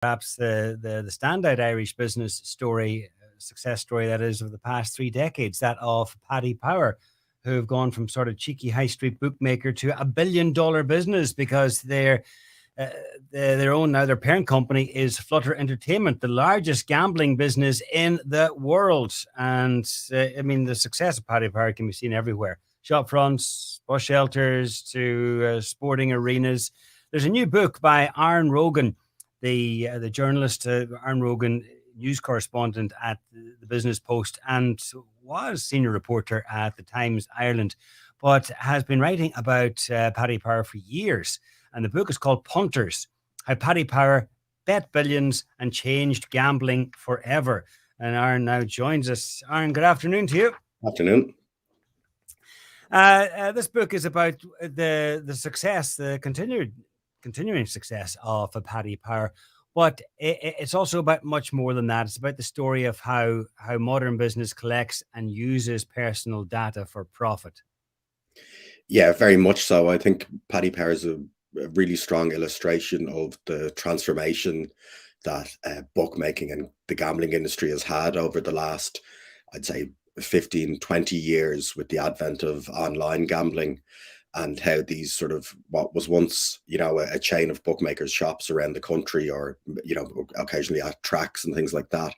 perhaps the standout Irish business story, success story that is of the past 3 decades, that of Paddy Power, who have gone from sort of cheeky high street bookmaker to $1 billion business because uh, their own now their parent company is Flutter Entertainment, the largest gambling business in the world. And I mean, the success of Paddy Power can be seen everywhere: shop fronts, bus shelters, to sporting arenas. There's a new book by Aaron Rogan, the journalist, Aaron Rogan, news correspondent at the Business Post, and was senior reporter at the Times Ireland, but has been writing about Paddy Power for years. And the book is called Punters: How Paddy Power Bet Billions and Changed Gambling Forever. And Aaron now joins us. Aaron, good afternoon to you. Afternoon. This book is about the success, the continuing success of a Paddy Power, but it's also about much more than that. It's about the story of how modern business collects and uses personal data for profit. Yeah, very much so. I think Paddy Power is a really strong illustration of the transformation that bookmaking and the gambling industry has had over the last, I'd say, 15, 20 years with the advent of online gambling, and how these sort of what was once, a chain of bookmakers shops around the country, or, occasionally at tracks and things like that,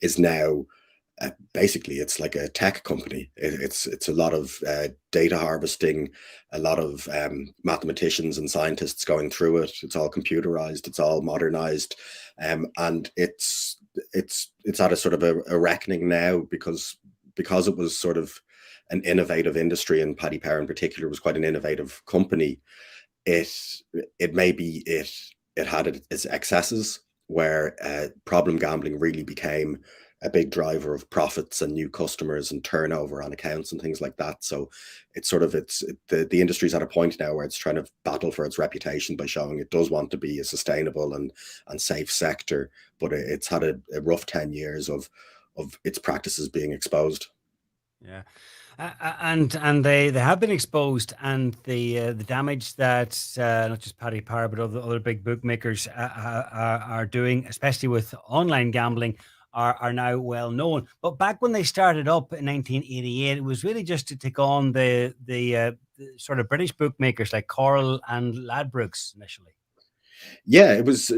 is now basically it's like a tech company. It's a lot of data harvesting, a lot of mathematicians and scientists going through it. It's all computerized, it's all modernized, and it's at a sort of a reckoning now, because it was sort of an innovative industry, and Paddy Power in particular was quite an innovative company. It had its excesses, where problem gambling really became a big driver of profits and new customers and turnover on accounts and things like that. So the industry's at a point now where it's trying to battle for its reputation by showing it does want to be a sustainable and safe sector, but it's had a rough 10 years of its practices being exposed. Yeah. And they have been exposed, and the damage that not just Paddy Power but other big bookmakers are doing, especially with online gambling, are now well known. But back when they started up in 1988, it was really just to take on the sort of British bookmakers like Coral and Ladbrokes initially. Yeah, it was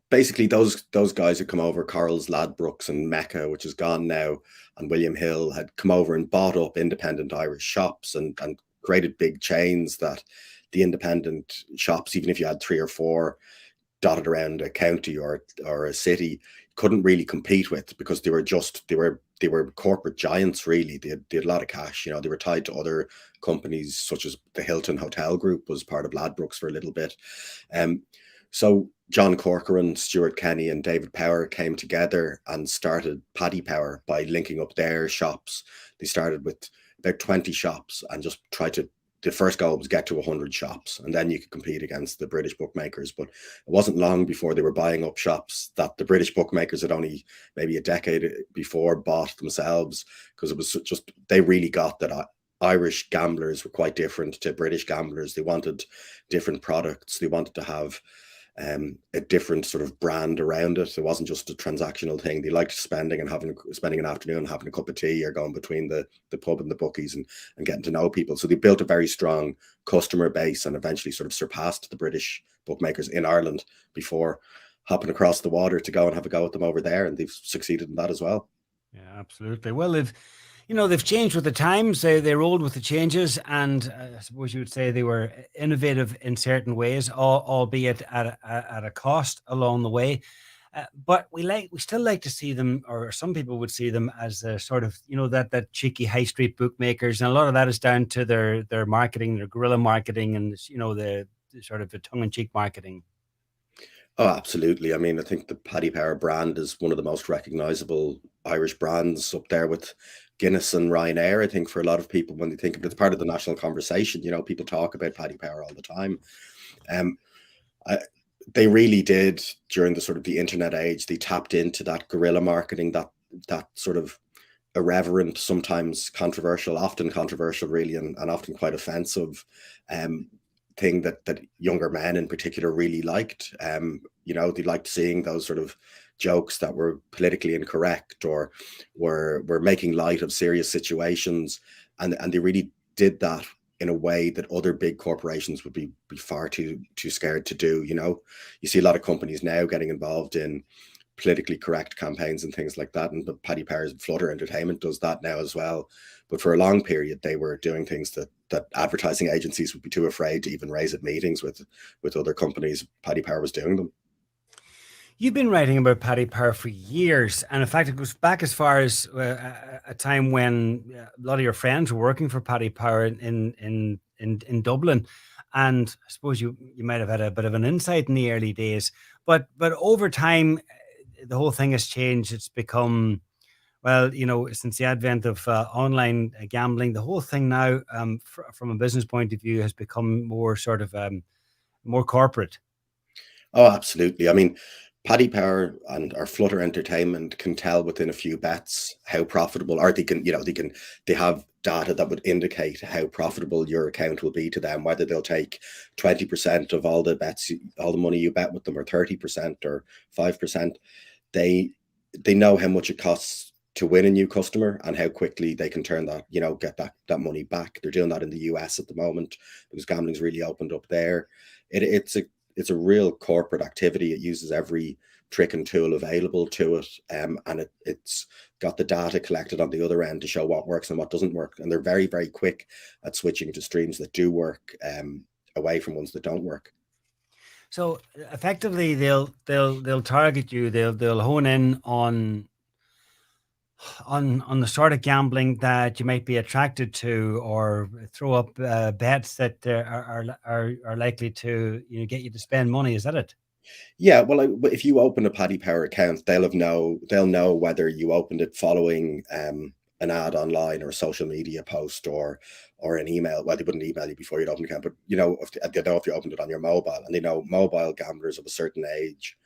basically those guys had come over. Coral's, Ladbrokes, and Mecca, which is gone now, and William Hill had come over and bought up independent Irish shops and created big chains that the independent shops, even if you had 3 or 4 dotted around a county or a city, couldn't really compete with, because they were corporate giants. Really, they had a lot of cash. They were tied to other companies, such as the Hilton Hotel Group was part of Ladbrokes for a little bit. So John Corcoran, Stuart Kenny, and David Power came together and started Paddy Power by linking up their shops. They started with about 20 shops and just tried to. The first goal was get to 100 shops, and then you could compete against the British bookmakers. But it wasn't long before they were buying up shops that the British bookmakers had only maybe a decade before bought themselves, because it was just, they really got that Irish gamblers were quite different to British gamblers. They wanted different products. They wanted to have a different sort of brand around it. It wasn't just a transactional thing. They liked spending an afternoon having a cup of tea, or going between the pub and the bookies and getting to know people. So they built a very strong customer base, and eventually sort of surpassed the British bookmakers in Ireland before hopping across the water to go and have a go at them over there. And they've succeeded in that as well. Yeah, absolutely. Well, they've changed with the times. They rolled with the changes, and I suppose you would say they were innovative in certain ways, albeit at a cost along the way. But we still like to see them, or some people would see them as a sort of, that cheeky high street bookmakers, and a lot of that is down to their marketing, their guerrilla marketing, and the sort of the tongue in cheek marketing. Oh, absolutely. I mean, I think the Paddy Power brand is one of the most recognizable Irish brands, up there with Guinness and Ryanair. I think for a lot of people, when they think of it, it's part of the national conversation. People talk about Paddy Power all the time. They really did, during the sort of the internet age, they tapped into that guerrilla marketing, that sort of irreverent, sometimes controversial, often controversial really, and often quite offensive thing that younger men in particular really liked. They liked seeing those sort of jokes that were politically incorrect or were making light of serious situations, and they really did that in a way that other big corporations would be far too scared to do. You see a lot of companies now getting involved in politically correct campaigns and things like that, and but Paddy Powers Flutter Entertainment does that now as well. But for a long period, they were doing things that advertising agencies would be too afraid to even raise at meetings with other companies. Paddy Power was doing them. You've been writing about Paddy Power for years, and in fact, it goes back as far as a time when a lot of your friends were working for Paddy Power in Dublin, and I suppose you might have had a bit of an insight in the early days. But over time, the whole thing has changed. It's become, well, since the advent of online gambling, the whole thing now, from a business point of view, has become more sort of more corporate. Oh, absolutely. I mean, Paddy Power and our Flutter Entertainment can tell within a few bets how profitable, or they have data that would indicate how profitable your account will be to them, whether they'll take 20% of all the bets, all the money you bet with them, or 30% or 5%. They know how much it costs to win a new customer and how quickly they can turn that, get that money back. They're doing that in the US at the moment because gambling's really opened up there. It's a real corporate activity. It uses every trick and tool available to it, and it's got the data collected on the other end to show what works and what doesn't work. And they're very, very quick at switching to streams that do work, away from ones that don't work. So effectively, they'll target you. They'll hone in on the sort of gambling that you might be attracted to, or throw up bets that are likely to get you to spend money. Is that it? Yeah, well, if you open a Paddy Power account, they'll know whether you opened it following an ad online or a social media post or an email. Well, they wouldn't email you before you'd open an account, but they know if you opened it on your mobile, and they know mobile gamblers of a certain age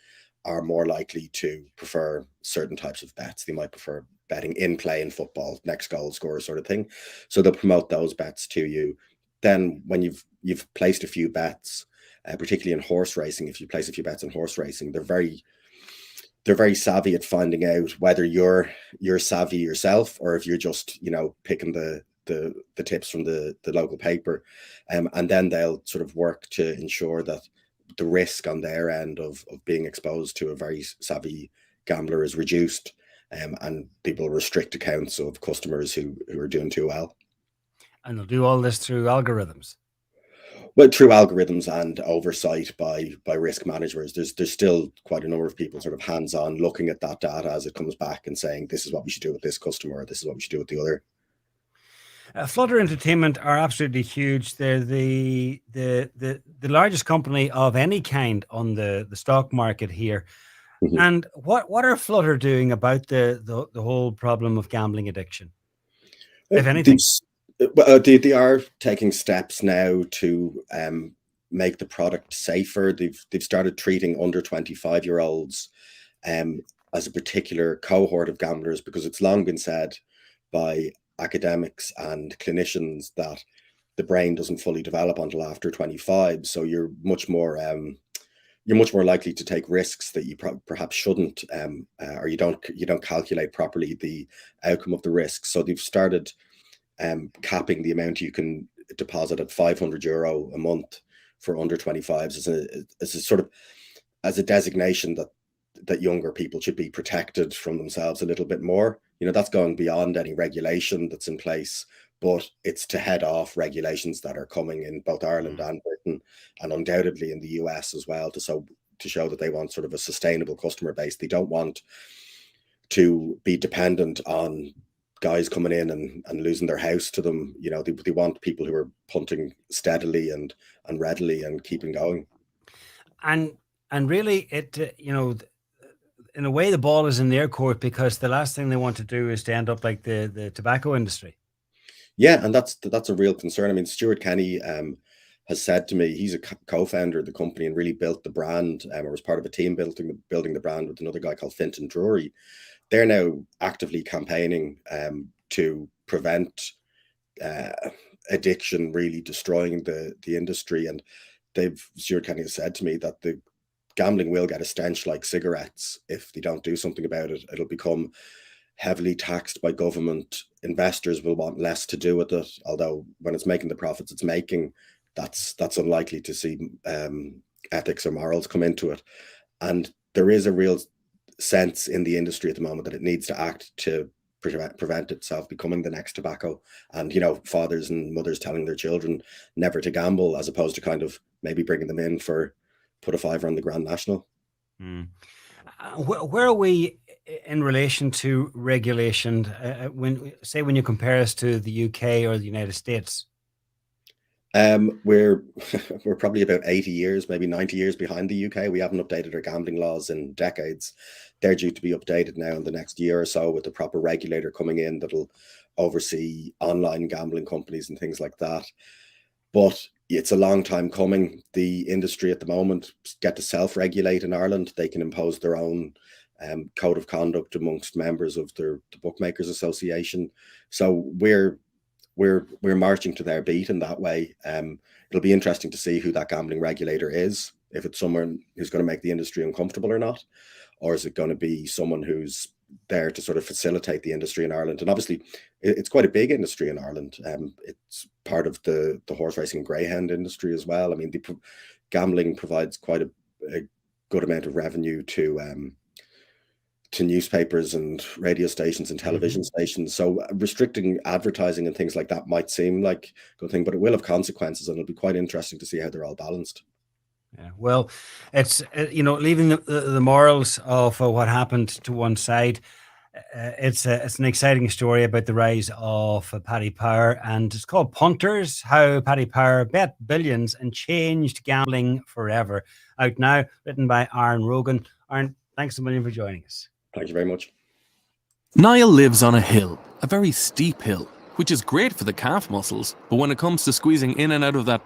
are more likely to prefer certain types of bets. They might prefer betting in play in football, next goal scorer sort of thing. So they'll promote those bets to you. Then when you've placed a few bets, particularly in horse racing, if you place a few bets in horse racing, they're very savvy at finding out whether you're savvy yourself or if you're just picking the tips from the local paper, and then they'll sort of work to ensure that the risk on their end of being exposed to a very savvy gambler is reduced, and people restrict accounts of customers who are doing too well. And they'll do all this through algorithms. Well, through algorithms and oversight by risk managers. There's still quite a number of people sort of hands-on looking at that data as it comes back and saying, this is what we should do with this customer, or this is what we should do with the other. Flutter Entertainment are absolutely huge. They're the largest company of any kind on the stock market here. Mm-hmm. And what are Flutter doing about the whole problem of gambling addiction, if anything? They are taking steps now to make the product safer. They've started treating under 25-year-olds as a particular cohort of gamblers, because it's long been said by academics and clinicians that the brain doesn't fully develop until after 25. So you're much more likely to take risks that you perhaps shouldn't, or you don't calculate properly the outcome of the risk. So they've started capping the amount you can deposit at €500 a month for under 25s as a designation that younger people should be protected from themselves a little bit more. That's going beyond any regulation that's in place, but it's to head off regulations that are coming in both Ireland and Britain, and undoubtedly in the US as well, to show that they want sort of a sustainable customer base. They don't want to be dependent on guys coming in and losing their house to them. They want people who are punting steadily and readily and keeping going. And really, it in a way, the ball is in their court, because the last thing they want to do is to end up like the tobacco industry. Yeah, and that's a real concern. I mean, Stuart Kenny has said to me, he's a co-founder of the company and really built the brand, or was part of a team building the brand with another guy called Fintan Drury. They're now actively campaigning to prevent addiction really destroying the industry. And Stuart Kenny has said to me that the gambling will get a stench like cigarettes if they don't do something about it. It'll become heavily taxed by government. Investors will want less to do with it, although when it's making the profits it's making, that's unlikely to see ethics or morals come into it. And there is a real sense in the industry at the moment that it needs to act to prevent itself becoming the next tobacco. And, you know, fathers and mothers telling their children never to gamble, as opposed to kind of maybe bringing them in for put a fiver on the Grand National. Where are we in relation to regulation? When you compare us to the UK or the United States? We're probably about 80 years, maybe 90 years behind the UK. We haven't updated our gambling laws in decades. They're due to be updated now in the next year or so, with the proper regulator coming in that'll oversee online gambling companies and things like that. But it's a long time coming. The industry at the moment get to self-regulate in Ireland. They can impose their own code of conduct amongst members of the Bookmakers Association. So we're marching to their beat in that way. It'll be interesting to see who that gambling regulator is, if it's someone who's going to make the industry uncomfortable or not, or is it going to be someone who's there to sort of facilitate the industry in Ireland. And obviously it's quite a big industry in Ireland. It's part of the horse racing and greyhound industry as well. I mean, gambling provides quite a good amount of revenue to newspapers and radio stations and television stations. So restricting advertising and things like that might seem like a good thing, but it will have consequences, and it'll be quite interesting to see how they're all balanced. Yeah, well, it's leaving the morals of what happened to one side. It's an exciting story about the rise of Paddy Power, and it's called Punters: How Paddy Power Bet Billions and Changed Gambling Forever. Out now, written by Aaron Rogan. Aaron, thanks a million for joining us. Thank you very much. Niall lives on a hill, a very steep hill, which is great for the calf muscles, but when it comes to squeezing in and out of that